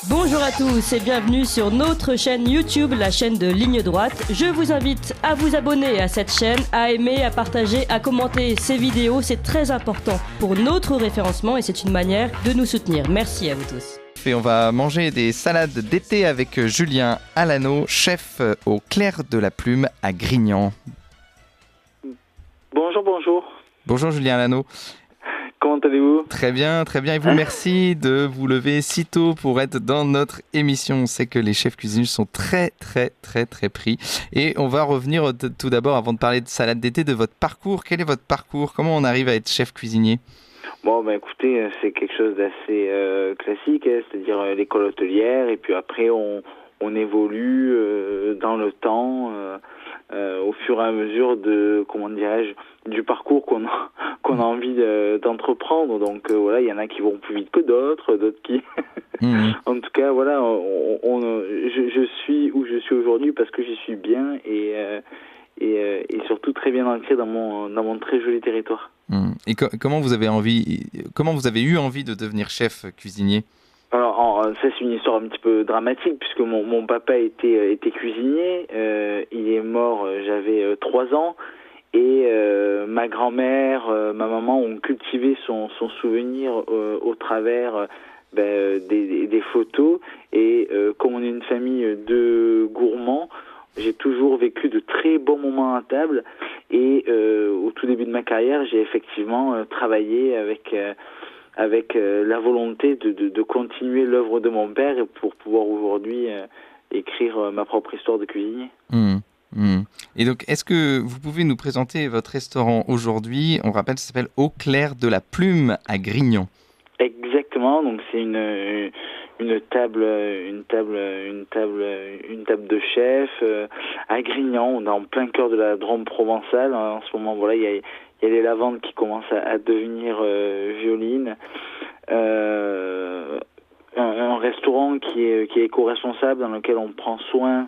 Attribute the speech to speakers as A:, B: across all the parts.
A: Bonjour à tous et bienvenue sur notre chaîne YouTube, la chaîne de Ligne Droite. Je vous invite à vous abonner à cette chaîne, à aimer, à partager, à commenter ces vidéos. C'est très important pour notre référencement et c'est une manière de nous soutenir. Merci à vous tous.
B: Et on va manger des salades d'été avec Julien Alano, chef au Clair de la Plume à Grignan.
C: Bonjour.
B: Bonjour Julien Alano.
C: Comment allez-vous ?
B: Très bien. Et vous, merci de vous lever si tôt pour être dans notre émission. On sait que les chefs cuisiniers sont très pris. Et on va revenir tout d'abord, avant de parler de salade d'été, de votre parcours. Quel est votre parcours ? Comment on arrive à être chef cuisinier ?
C: Bon, écoutez, c'est quelque chose d'assez classique, c'est-à-dire l'école hôtelière, et puis après on évolue dans le temps, au fur et à mesure du parcours qu'on a envie d'entreprendre. Donc voilà, il y en a qui vont plus vite que d'autres qui... En tout cas, voilà, je suis où je suis aujourd'hui parce que j'y suis bien et surtout très bien ancré dans mon très joli territoire.
B: Et comment vous avez eu envie de devenir chef cuisinier ?
C: Alors, ça c'est une histoire un petit peu dramatique puisque mon papa était cuisinier. Il est mort, j'avais 3 ans. Et ma grand-mère, ma maman ont cultivé son souvenir au travers des photos. Et comme on est une famille de gourmands, j'ai toujours vécu de très bons moments à table. Et au tout début de ma carrière, j'ai effectivement travaillé avec la volonté de continuer l'œuvre de mon père pour pouvoir aujourd'hui écrire ma propre histoire de cuisinier.
B: Et donc, est-ce que vous pouvez nous présenter votre restaurant aujourd'hui ? On rappelle, ça s'appelle Au Clair de la Plume à Grignan.
C: Exactement. Donc c'est une table de chef à Grignan. On est en plein cœur de la Drôme provençale. En ce moment, voilà, il y a les lavandes qui commencent à devenir violines. Un restaurant qui est éco-responsable, dans lequel on prend soin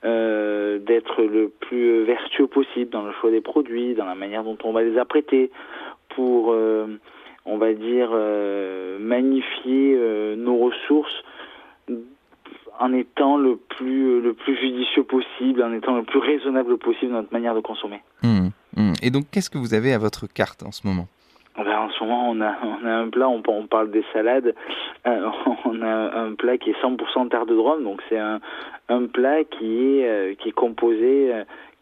C: d'être le plus vertueux possible dans le choix des produits, dans la manière dont on va les apprêter, pour on va dire magnifier nos ressources en étant le plus judicieux possible, en étant le plus raisonnable possible dans notre manière de consommer.
B: Et donc, qu'est-ce que vous avez à votre carte en ce moment ?
C: En ce moment, on a un plat, on parle des salades, on a un plat qui est 100% terre de Drôme, donc c'est un plat qui est composé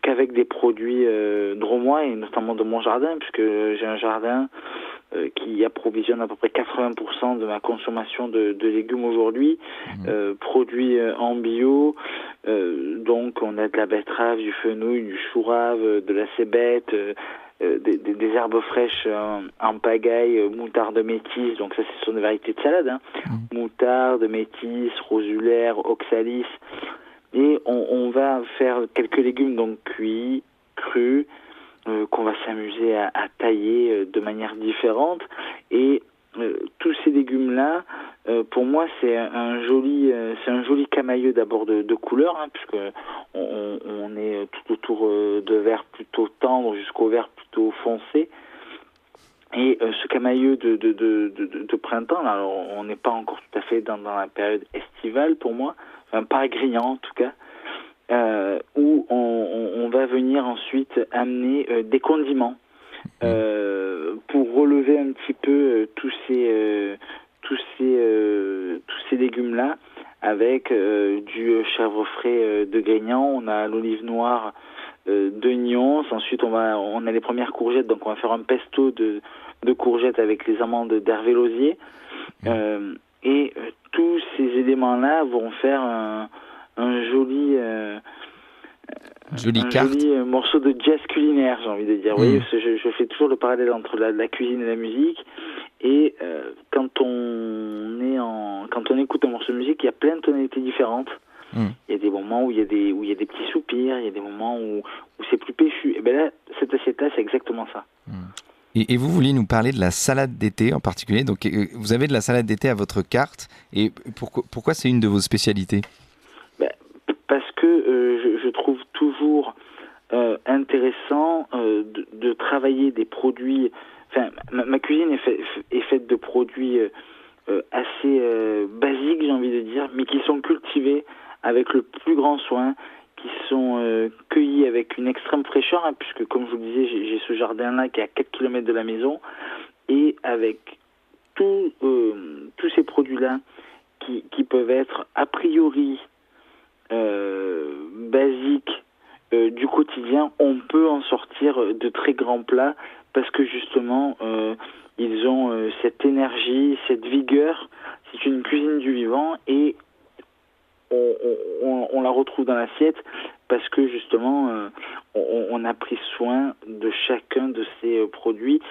C: qu'avec des produits drômois et notamment de mon jardin, puisque j'ai un jardin qui approvisionne à peu près 80% de ma consommation de légumes aujourd'hui, produits en bio, donc on a de la betterave, du fenouil, du chou-rave, de la cébette, des herbes fraîches en pagaille, moutarde métis, donc ça ce sont des variétés de salade, moutarde, métis, rosulaire, oxalis, et on va faire quelques légumes donc cuits, crus, qu'on va s'amuser à tailler de manière différente, et tous ces légumes-là, pour moi, c'est un joli camailleux d'abord de couleurs, puisque on est tout autour de vert plutôt tendre jusqu'au vert plutôt foncé. Et ce camailleux de printemps, là, alors on n'est pas encore tout à fait dans la période estivale pour moi, enfin pas à Grignan en tout cas, où on va venir ensuite amener des condiments pour relever un petit peu tous ces légumes-là, avec du chèvre frais de Grignan. On a l'olive noire de Nyons. Ensuite, on a les premières courgettes, donc on va faire un pesto de courgettes avec les amandes d'Hervé Lauzier. Et tous ces éléments-là vont faire un joli morceau de jazz culinaire, j'ai envie de dire. Vous voyez, je fais toujours le parallèle entre la cuisine et la musique. Et quand on écoute un morceau de musique, il y a plein de tonalités différentes. Il y a des moments où il y a des petits soupirs, il y a des moments où c'est plus péchu. Et bien là, cette assiette-là, c'est exactement ça.
B: Et vous vouliez nous parler de la salade d'été en particulier. Donc, vous avez de la salade d'été à votre carte. Et pourquoi c'est une de vos spécialités ?
C: Parce que je trouve toujours intéressant de travailler des produits. Enfin, ma cuisine est faite de produits assez basiques, j'ai envie de dire, mais qui sont cultivés avec le plus grand soin, qui sont cueillis avec une extrême fraîcheur, hein, puisque comme je vous le disais, j'ai ce jardin-là qui est à 4 km de la maison, et avec tous ces produits-là qui peuvent être a priori basiques du quotidien, on peut en sortir de très grands plats, parce que justement ils ont cette énergie, cette vigueur. C'est une cuisine du vivant, et on la retrouve dans l'assiette parce que justement on a pris soin de chacun de ces produits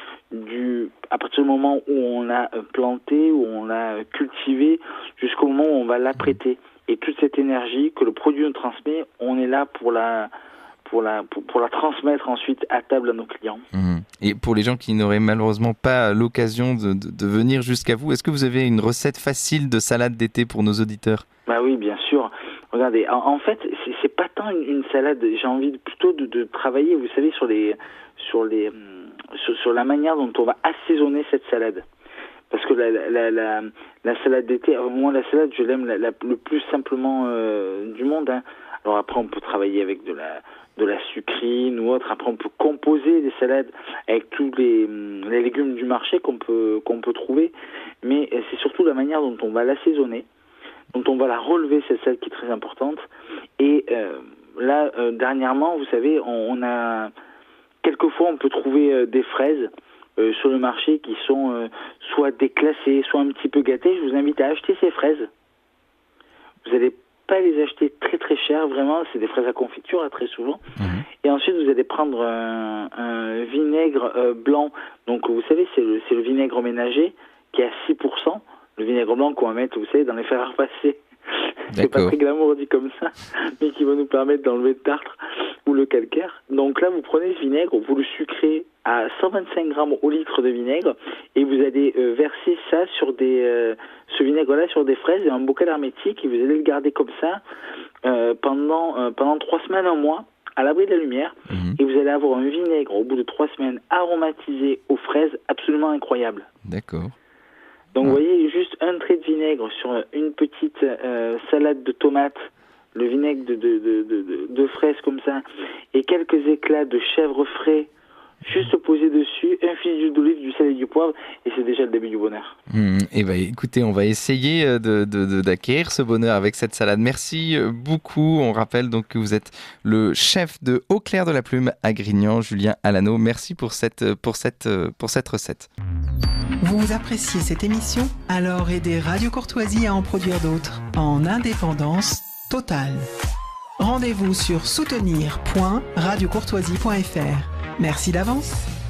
C: à partir du moment où on l'a planté, où on l'a cultivé, jusqu'au moment où on va l'apprêter. Et toute cette énergie que le produit nous transmet, on est là pour la transmettre ensuite à table à nos clients.
B: Et pour les gens qui n'auraient malheureusement pas l'occasion de venir jusqu'à vous, est-ce que vous avez une recette facile de salade d'été pour nos auditeurs ?
C: Bah oui, bien sûr. Regardez, en fait, c'est pas tant une salade. J'ai envie plutôt de travailler, vous savez, sur la manière dont on va assaisonner cette salade. Parce que la salade d'été, moi la salade, je l'aime le plus simplement du monde, hein. Alors après, on peut travailler avec de la sucrine ou autre. Après, on peut composer des salades avec tous les légumes du marché qu'on peut trouver. Mais c'est surtout la manière dont on va l'assaisonner, dont on va la relever, cette salade qui est très importante. Et là, dernièrement, vous savez, quelquefois on peut trouver des fraises sur le marché qui sont soit déclassées, soit un petit peu gâtées. Je vous invite à acheter ces fraises. Vous n'allez pas les acheter très très cher, vraiment, c'est des fraises à confiture là, très souvent. Et ensuite vous allez prendre un vinaigre blanc. Donc vous savez, c'est le vinaigre ménager qui est à 6%. Le vinaigre blanc qu'on va mettre, vous savez, dans les fers à repasser. C'est pas très glamour dit comme ça, mais qui va nous permettre d'enlever le tartre ou le calcaire. Donc là, vous prenez ce vinaigre, vous le sucrez à 125 grammes au litre de vinaigre, et vous allez verser ça sur ce vinaigre-là sur des fraises et un bocal hermétique, et vous allez le garder comme ça pendant 3 semaines, un mois, à l'abri de la lumière, et vous allez avoir un vinaigre au bout de 3 semaines aromatisé aux fraises, absolument incroyable.
B: D'accord.
C: Donc vous voyez, juste un trait de vinaigre sur une petite salade de tomates, le vinaigre de fraises comme ça, et quelques éclats de chèvre frais juste posés dessus, un filet d'huile d'olive, du sel et du poivre, et c'est déjà le début du bonheur.
B: Et ben écoutez, on va essayer d'acquérir ce bonheur avec cette salade. Merci beaucoup. On rappelle donc que vous êtes le chef de Au clair de la plume à Grignan, Julien Alano. Merci pour cette recette.
D: Vous appréciez cette émission ? Alors aidez Radio Courtoisie à en produire d'autres, en indépendance totale. Rendez-vous sur soutenir.radiocourtoisie.fr. Merci d'avance.